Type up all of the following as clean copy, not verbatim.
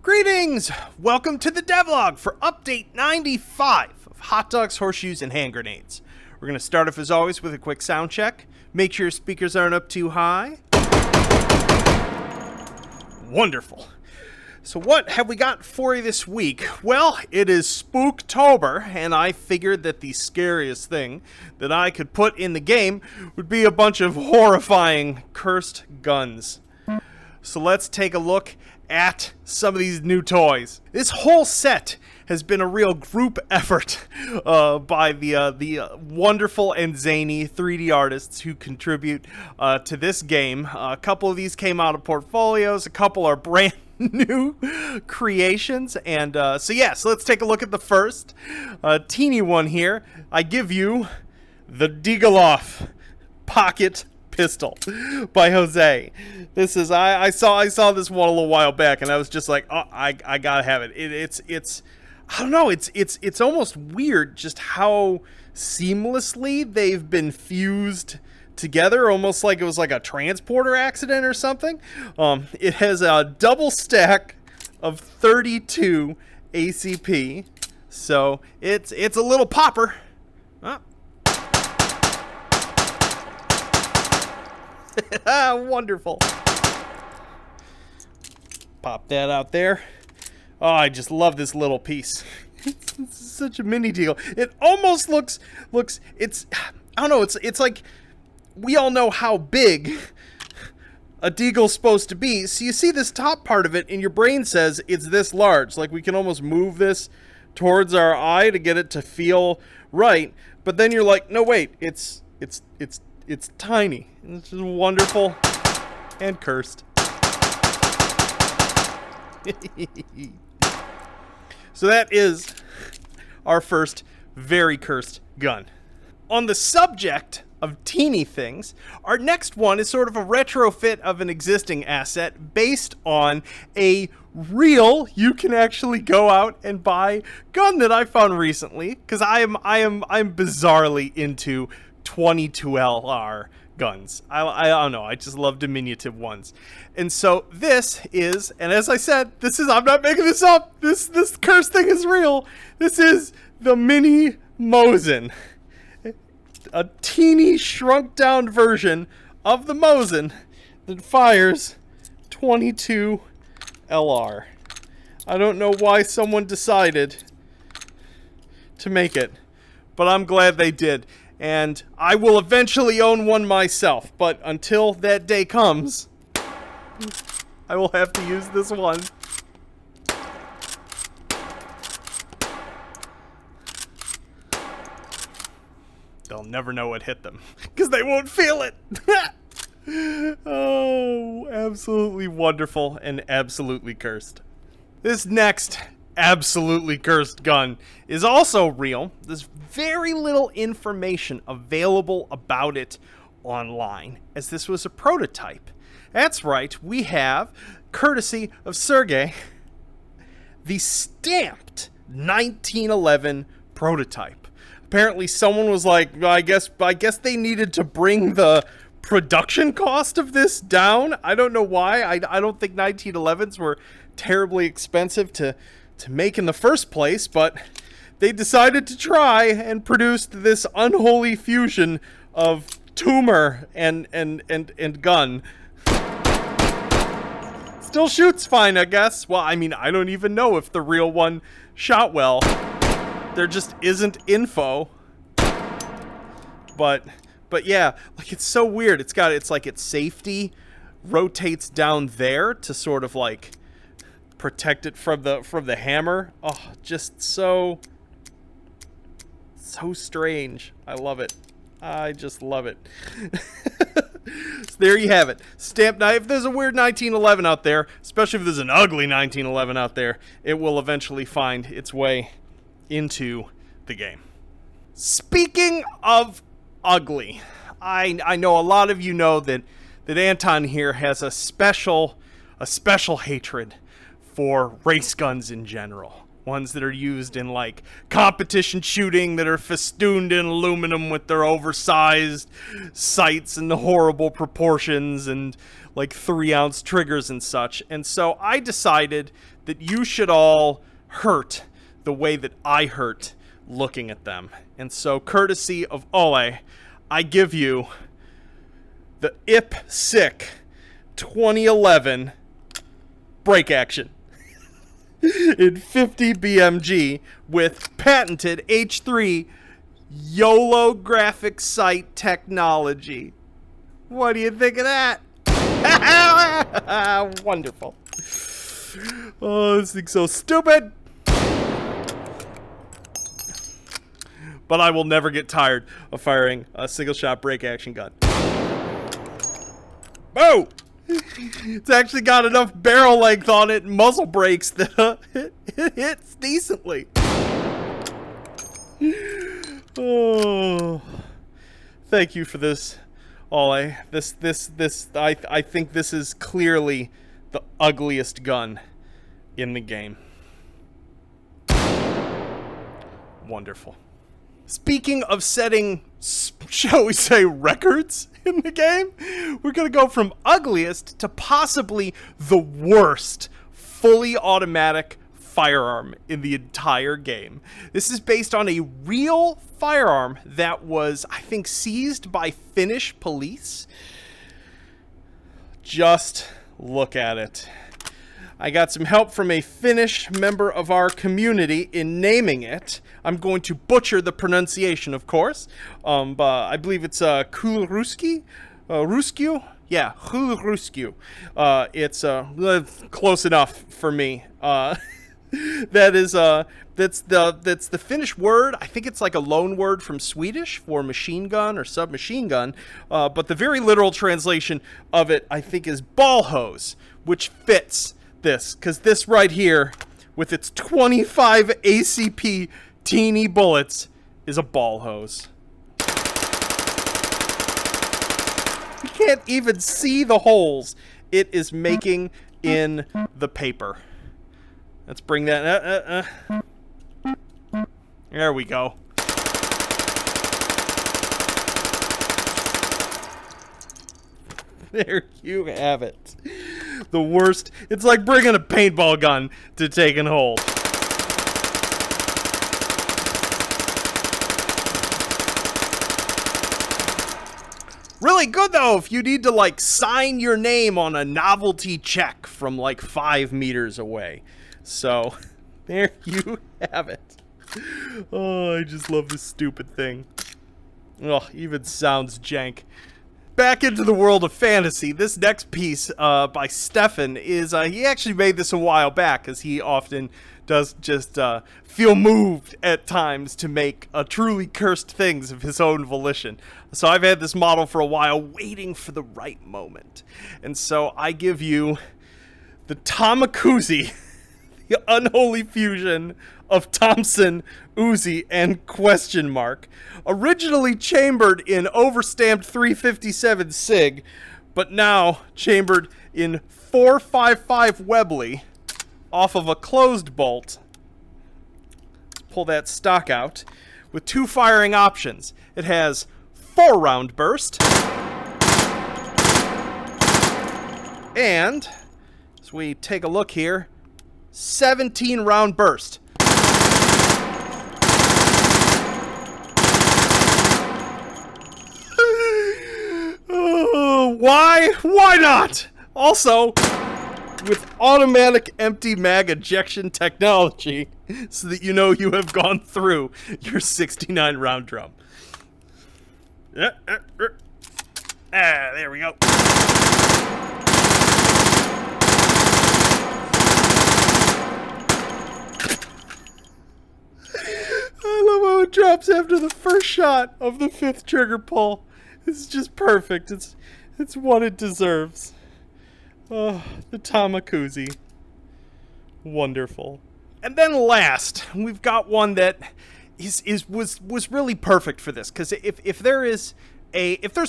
Greetings! Welcome to the devlog for update 95 of Hot Dogs, Horseshoes, and Hand Grenades. We're going to start off as always with a quick sound check. Make sure your speakers aren't up too high. Wonderful. So what have we got for you this week? Well, it is Spooktober, and I figured that the scariest thing that I could put in the game would be a bunch of horrifying cursed guns. So let's take a look at some of these new toys. This whole set has been a real group effort by the wonderful and zany 3D artists who contribute to this game. A couple of these came out of portfolios, a couple are brand new creations, and so let's take a look at the first teeny one here. I give you the Deagleoff Pocket Pistol by Jose. This is I saw this one a little while back, and I was just like, oh, I gotta have it. It's I don't know. It's almost weird just how seamlessly they've been fused together, almost like it was like a transporter accident or something. It has a double stack of 32 ACP, so it's a little popper. Wonderful. Pop that out there. Oh, I just love this little piece. It's such a mini deal. It almost looks it's I don't know, it's like we all know how big a deagle's supposed to be. So you see this top part of it and your brain says it's this large. Like we can almost move this towards our eye to get it to feel right. But then you're like, no wait, it's tiny. It's just wonderful and cursed. So that is our first very cursed gun. On the subject of teeny things, our next one is sort of a retrofit of an existing asset based on a real, you can actually go out and buy gun that I found recently, because I'm bizarrely into 22LR guns. I don't know, I just love diminutive ones. And so this is, and as I said, I'm not making this up, this cursed thing is real. This is the Mini Mosin. A teeny shrunk down version of the Mosin that fires 22 LR. I don't know why someone decided to make it, but I'm glad they did. And I will eventually own one myself, but until that day comes, I will have to use this one. They'll never know what hit them, because they won't feel it. Oh, absolutely wonderful and absolutely cursed. This next absolutely cursed gun is also real. There's very little information available about it online, as this was a prototype. That's right, we have, courtesy of Sergey, the stamped 1911 prototype. Apparently someone was like, I guess they needed to bring the production cost of this down. I don't know why. I don't think 1911s were terribly expensive to make in the first place, but they decided to try and produced this unholy fusion of tumor and gun. Still shoots fine, I guess. Well, I mean, I don't even know if the real one shot well. There just isn't info. But yeah, like it's so weird. It's like its safety rotates down there to sort of like protect it from the hammer. Oh, just so strange. I love it. I just love it. So there you have it. Stamped knife. If there's a weird 1911 out there, especially if there's an ugly 1911 out there, it will eventually find its way into the game. Speaking of ugly, I know a lot of you know that Anton here has a special hatred for race guns in general. Ones that are used in like competition shooting, that are festooned in aluminum with their oversized sights and the horrible proportions and like 3-ounce triggers and such. And so I decided that you should all hurt the way that I hurt looking at them. And so, courtesy of Ole, I give you the IPSC 2011 break action in 50 BMG with patented H3 holographic sight technology. What do you think of that? Wonderful. Oh, this thing's so stupid. But I will never get tired of firing a single shot break action gun. Boom! It's actually got enough barrel length on it and muzzle brakes that it hits decently. Oh, thank you for this, Ole. I think this is clearly the ugliest gun in the game. Wonderful. Speaking of setting, shall we say, records in the game, we're going to go from ugliest to possibly the worst fully automatic firearm in the entire game. This is based on a real firearm that was, I think, seized by Finnish police. Just look at it. I got some help from a Finnish member of our community in naming it. I'm going to butcher the pronunciation, of course. I believe it's Kulruski? Ruskyu? Yeah, Kulruskyu. It's close enough for me. That's the Finnish word. I think it's like a loan word from Swedish for machine gun or submachine gun. But the very literal translation of it, I think, is ball hose, which fits this, because this right here, with its 25 ACP teeny bullets, is a ball hose. You can't even see the holes it is making in the paper. Let's bring that. There we go. There you have it. The worst. It's like bringing a paintball gun to taking hold. Really good, though, if you need to, like, sign your name on a novelty check from, like, 5 meters away. So, there you have it. Oh, I just love this stupid thing. Oh, even sounds jank. Back into the world of fantasy, this next piece by Stefan is, he actually made this a while back, as he often does just feel moved at times to make truly cursed things of his own volition. So I've had this model for a while, waiting for the right moment. And so I give you the Tamakuzi, the unholy fusion of Thompson, Uzi, and question mark. Originally chambered in overstamped 357 SIG, but now chambered in 455 Webley off of a closed bolt. Let's pull that stock out with 2 firing options. It has 4-round burst, and as we take a look here, 17-round burst. Why? Why not? Also, with automatic empty mag ejection technology, so that you know you have gone through your 69-round drum. There we go. I love how it drops after the first shot of the 5th trigger pull. It's just perfect. It's what it deserves. Oh, the Tamakuzi. Wonderful. And then last, we've got one that was really perfect for this, because if there's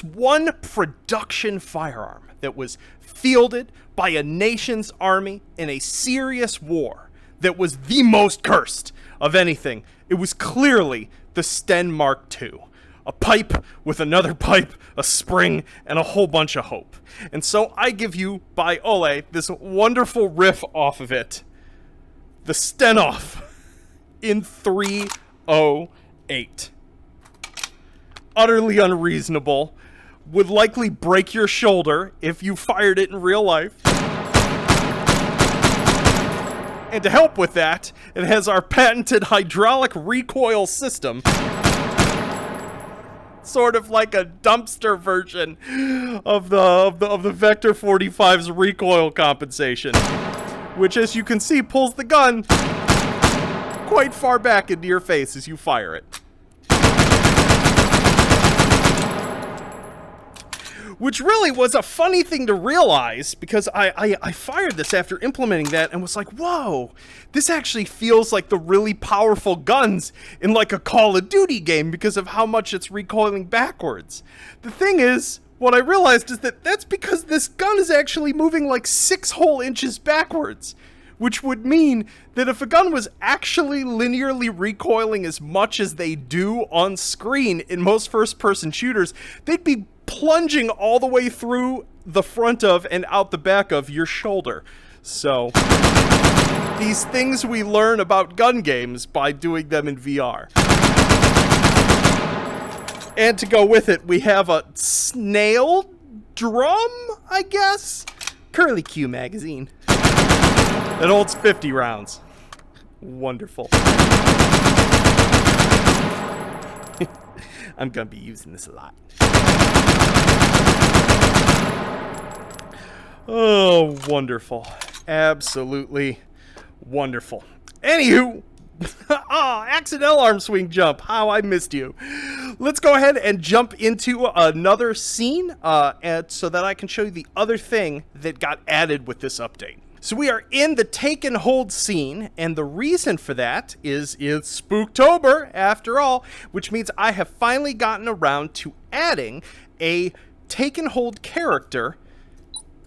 one production firearm that was fielded by a nation's army in a serious war that was the most cursed of anything, it was clearly the Sten Mark II. A pipe with another pipe, a spring, and a whole bunch of hope. And so I give you, by Ole, this wonderful riff off of it. the Stenoff in 308. Utterly unreasonable. Would likely break your shoulder if you fired it in real life. And to help with that, it has our patented hydraulic recoil system. Sort of like a dumpster version of the Vector 45's recoil compensation, which, as you can see, pulls the gun quite far back into your face as you fire it. Which really was a funny thing to realize, because I fired this after implementing that and was like, whoa, this actually feels like the really powerful guns in like a Call of Duty game because of how much it's recoiling backwards. The thing is, what I realized is that that's because this gun is actually moving like 6 whole inches backwards. Which would mean that if a gun was actually linearly recoiling as much as they do on screen in most first-person shooters, they'd be plunging all the way through the front of and out the back of your shoulder. So, these things we learn about gun games by doing them in VR. And to go with it, we have a snail drum, I guess? Curly Q magazine. That holds 50 rounds. Wonderful. I'm gonna be using this a lot. Oh, wonderful. Absolutely wonderful. Anywho, accidental arm swing jump. How I missed you. Let's go ahead and jump into another scene so that I can show you the other thing that got added with this update. So we are in the take and hold scene, and the reason for that is it's Spooktober, after all, which means I have finally gotten around to adding a take and hold character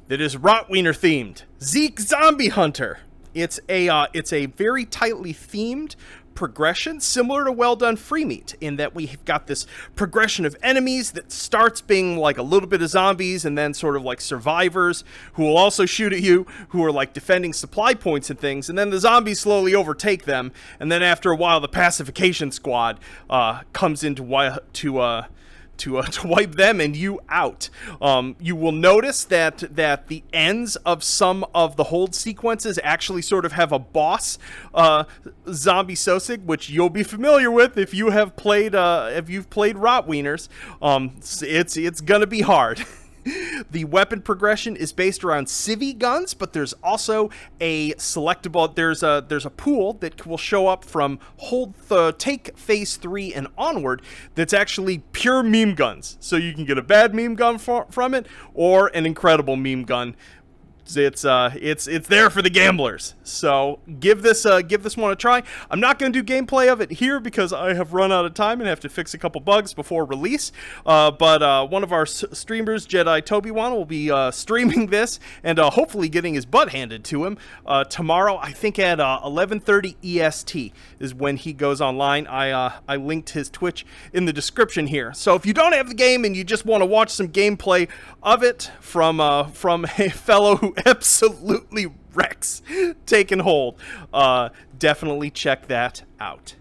that is Rottwiener themed. Zeke Zombie Hunter. It's a very tightly themed progression, similar to Well Done Free Meat, in that we've got this progression of enemies that starts being like a little bit of zombies and then sort of like survivors who will also shoot at you, who are like defending supply points and things, and then the zombies slowly overtake them, and then after a while the pacification squad comes in to wipe them and you out. You will notice that the ends of some of the hold sequences actually sort of have a boss zombie Sosig, which you'll be familiar with if you have played Rottwieners. It's gonna be hard. The weapon progression is based around civvy guns, but there's also a selectable. There's a pool that will show up from take phase 3 and onward. That's actually pure meme guns. So you can get a bad meme gun from it, or an incredible meme gun. It's there for the gamblers. So give this one a try. I'm not going to do gameplay of it here because I have run out of time and have to fix a couple bugs before release. But one of our streamers, Jedi Toby-Wan, will be streaming this and hopefully getting his butt handed to him tomorrow. I think at 11:30 EST is when he goes online. I linked his Twitch in the description here. So if you don't have the game and you just want to watch some gameplay of it from a fellow who absolutely wrecks Take and Hold, definitely check that out.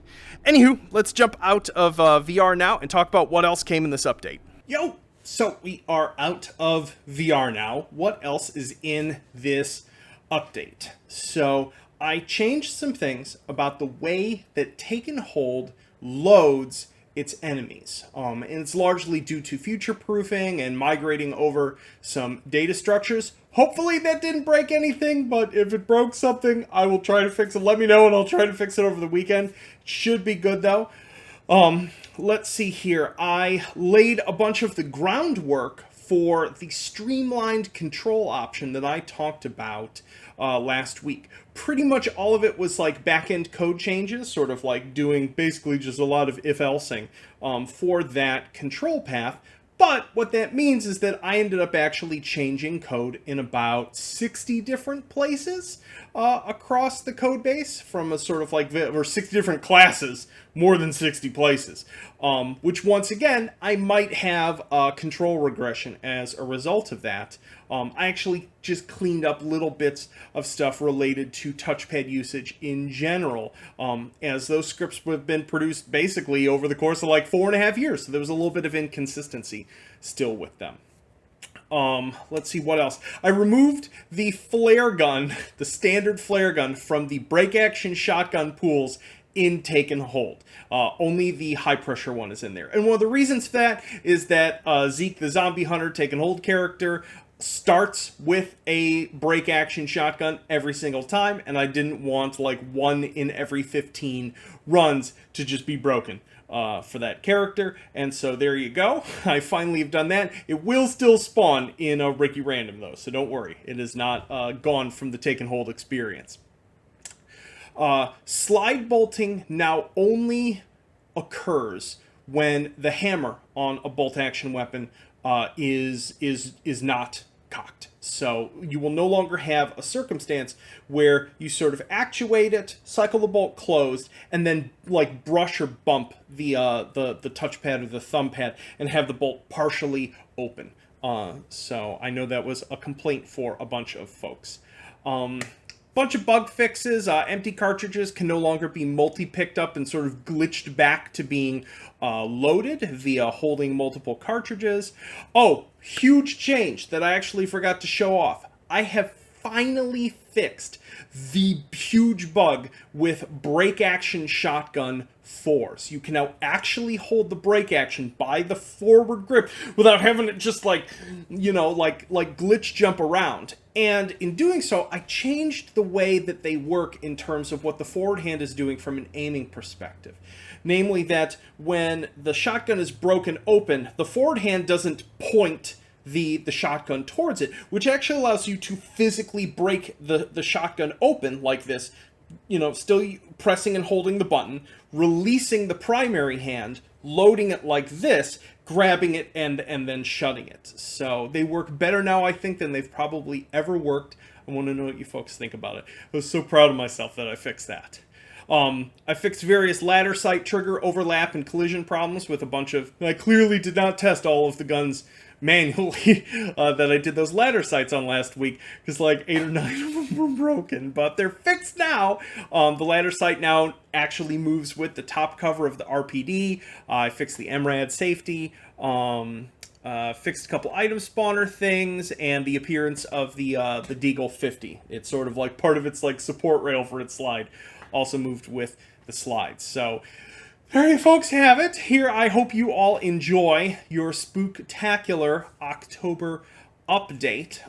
Anywho, let's jump out of VR now and talk about what else came in this update. Yo! So we are out of VR now. What else is in this update? So I changed some things about the way that Take and Hold loads its enemies. And it's largely due to future-proofing and migrating over some data structures. Hopefully that didn't break anything, but if it broke something, I will try to fix it. Let me know and I'll try to fix it over the weekend. Should be good though. Let's see here. I laid a bunch of the groundwork for the streamlined control option that I talked about last week. Pretty much all of it was like back-end code changes, sort of like doing basically just a lot of if-elsing for that control path. But what that means is that I ended up actually changing code in about 60 different places across the code base, from a sort of like, or 60 different classes, more than 60 places, which once again, I might have a control regression as a result of that. I actually just cleaned up little bits of stuff related to touchpad usage in general, as those scripts have been produced basically over the course of like 4.5 years, so there was a little bit of inconsistency still with them. Let's see what else. I removed the flare gun, the standard flare gun, from the break action shotgun pools in Take and Hold. Only the high pressure one is in there. And one of the reasons for that is that Zeke, the zombie hunter Take and Hold character, starts with a break action shotgun every single time, and I didn't want like 1 in every 15 runs to just be broken for that character, and so there you go. I finally have done that. It will still spawn in a Ricky Random though, so don't worry. It is not gone from the Take and Hold experience. Slide bolting now only occurs when the hammer on a bolt action weapon is not cocked. So you will no longer have a circumstance where you sort of actuate it, cycle the bolt closed, and then like brush or bump the touchpad or the thumb pad and have the bolt partially open. So I know that was a complaint for a bunch of folks. Bunch of bug fixes. Empty cartridges can no longer be multi-picked up and sort of glitched back to being loaded via holding multiple cartridges. Oh, huge change that I actually forgot to show off. I have finally fixed the huge bug with break action shotgun 4s. You can now actually hold the break action by the forward grip without having it just like, you know, like glitch jump around. And in doing so, I changed the way that they work in terms of what the forward hand is doing from an aiming perspective. Namely that when the shotgun is broken open, the forward hand doesn't point the shotgun towards it, which actually allows you to physically break the shotgun open like this, you know, still pressing and holding the button, releasing the primary hand, loading it like this, grabbing it, and then shutting it. So they work better now, I think, than they've probably ever worked. I want to know what you folks think about it. I was so proud of myself that I fixed that. I fixed various ladder sight trigger overlap and collision problems with a bunch of... I clearly did not test all of the guns manually that I did those ladder sights on last week, because like 8 or 9 of them were broken, but they're fixed now. The ladder sight now actually moves with the top cover of the RPD. I fixed the MRAD safety, fixed a couple item spawner things, and the appearance of the Deagle 50. It's sort of like part of its like support rail for its slide also moved with the slides. So there you folks have it. Here, I hope you all enjoy your spooktacular October update.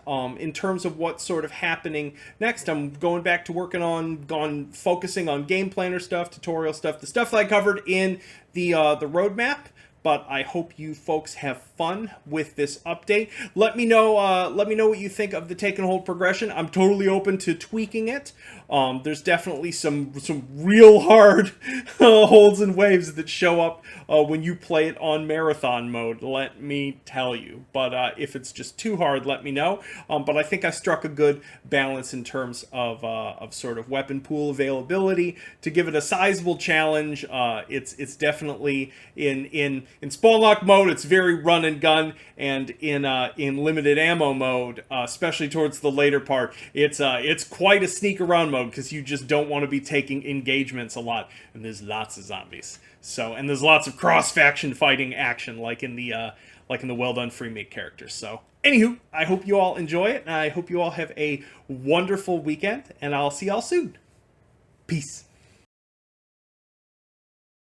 In terms of what's sort of happening next, I'm going back to focusing on game planner stuff, tutorial stuff, the stuff that I covered in the roadmap. But I hope you folks have fun with this update. Let me know what you think of the Take and Hold progression. I'm totally open to tweaking it. There's definitely some real hard holds and waves that show up when you play it on marathon mode, let me tell you. But if it's just too hard, let me know. But I think I struck a good balance in terms of sort of weapon pool availability to give it a sizable challenge. It's definitely in spawn lock mode, it's very run and gun, and in limited ammo mode, especially towards the later part, it's quite a sneak around mode, because you just don't want to be taking engagements a lot, and there's lots of zombies. So, and there's lots of cross-faction fighting action, like in the Well Done Freemake characters. So, anywho, I hope you all enjoy it, and I hope you all have a wonderful weekend, and I'll see y'all soon. Peace.